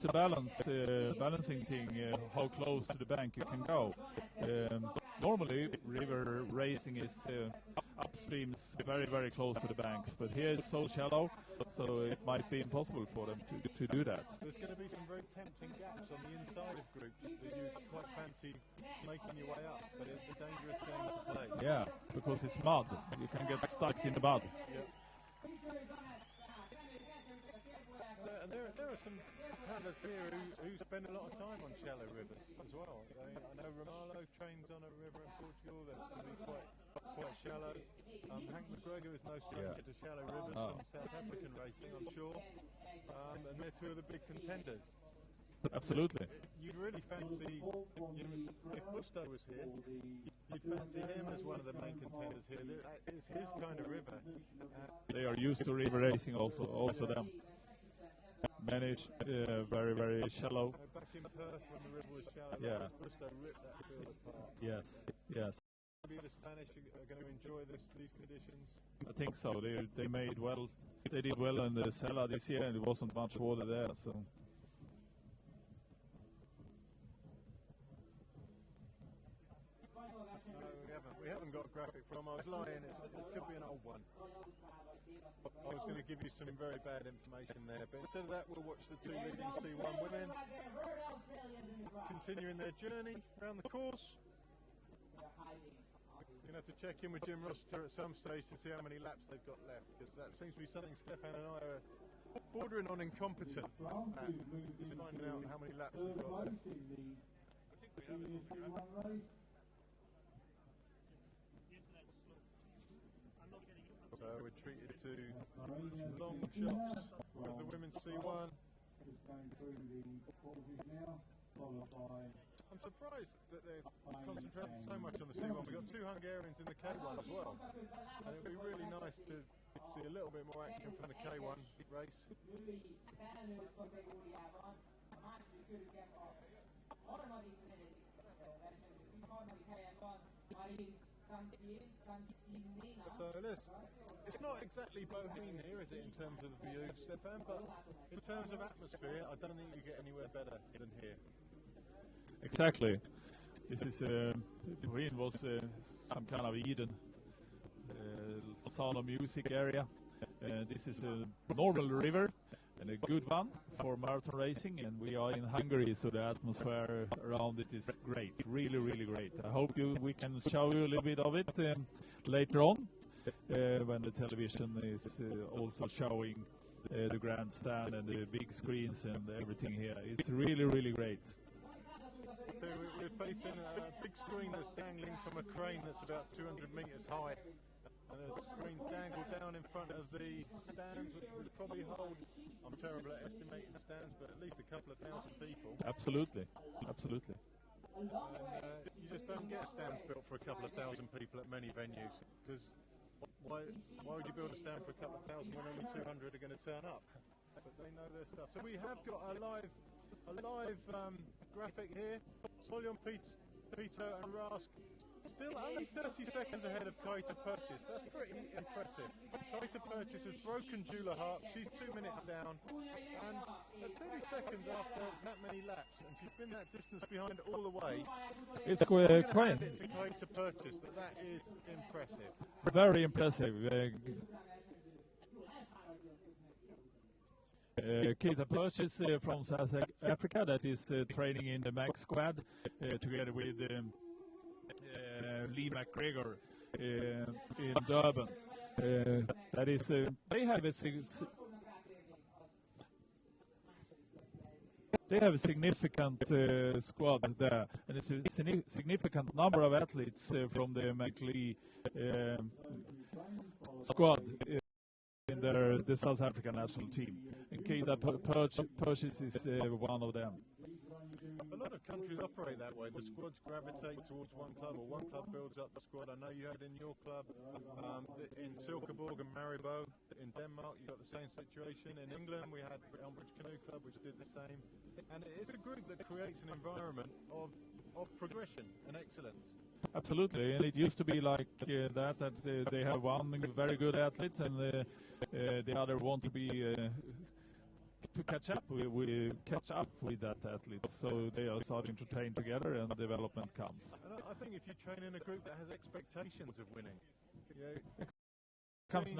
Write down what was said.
it's a balancing thing, how close to the bank you can go. Normally, river racing is upstreams very, very close to the banks, but here it's so shallow, so it might be impossible for them to do that. There's going to be some very tempting gaps on the inside of groups that you quite fancy making your way up, but it's a dangerous game to play. Yeah, because it's mud. You can get stuck in the mud. Yeah. And there are some paddlers here who spend a lot of time on shallow rivers as well. I know Romalo trains on a river in Portugal that can be quite shallow. Hank McGregor is no stranger to shallow rivers from South African racing, I'm sure. And they're two of the big contenders. Absolutely. You'd really fancy, if Busto was here, you'd fancy him as one of the main contenders here. It's his kind of river. They are used to river racing also them. Managed very, very shallow. Back in Perth when the river was shallow, yeah. Busto ripped that field apart. Yes. Maybe the Spanish are going to enjoy these conditions. I think so. They made well. They did well in the Sella this year, and there wasn't much water there. So. We haven't got a graphic from. I was lying. It could be an old one. I was going to give you some very bad information there, but instead of that, we'll watch the two leading C1 women continuing their journey around the course. You're going to have to check in with Jim Rossiter at some stage to see how many laps they've got left, because that seems to be something Stefan and I are bordering on incompetent at, finding out how many laps we've got left. So we're treated to long shots of the women's C1. I'm surprised that they're concentrating so much on the C1. We've got two Hungarians in the K1 as well. And it would be really nice to see a little bit more action from the K1 race. So it's not exactly bohemian here, is it, in terms of the view, Stefan? But in terms of atmosphere, I don't think you get anywhere better than here. Exactly. This is Green was some kind of Eden, sound of music area. This is a normal river and a good one for marathon racing, and we are in Hungary, so the atmosphere around it is great, really, really great. I hope we can show you a little bit of it later on when the television is also showing the grandstand and the big screens and everything here. It's really, really great. So we're facing a big screen that's dangling from a crane that's about 200 meters high. And the screens dangle down in front of the stands, which would probably hold, I'm terrible at estimating the stands, but at least a couple of thousand people. Absolutely. And you just don't get stands built for a couple of thousand people at many venues, because why would you build a stand for a couple of thousand when only 200 are going to turn up? But they know their stuff. So we have got a live graphic here. Soljon, Peter and Rask still only 30 seconds ahead of Kaita Purchase. That's pretty impressive. Kaita Purchase has broken Jula Hart. She's 2 minutes down. And at 30 seconds after that many laps, and she's been that distance behind all the way, it's quite it to Kaita Purchase. That is impressive. Very impressive. Kaita Purchase from South Africa, that is training in the MAC squad together with Lee McGregor in Durban. That is, they have a significant squad there, and it's a significant number of athletes from the McLee squad in the South African national team. And Kaita Purchase is one of them. A lot of countries operate that way. The squads gravitate towards one club, or one club builds up the squad. I know you had in your club, in Silkeborg and Maribor. In Denmark, you got the same situation. In England, we had Elmbridge Canoe Club, which did the same. And it's a group that creates an environment of progression and excellence. Absolutely, and it used to be like that they have one very good athlete and the other want to be to catch up. We catch up with that athlete, so they are starting to train together, and development comes. And I think if you train in a group that has expectations of winning, Comes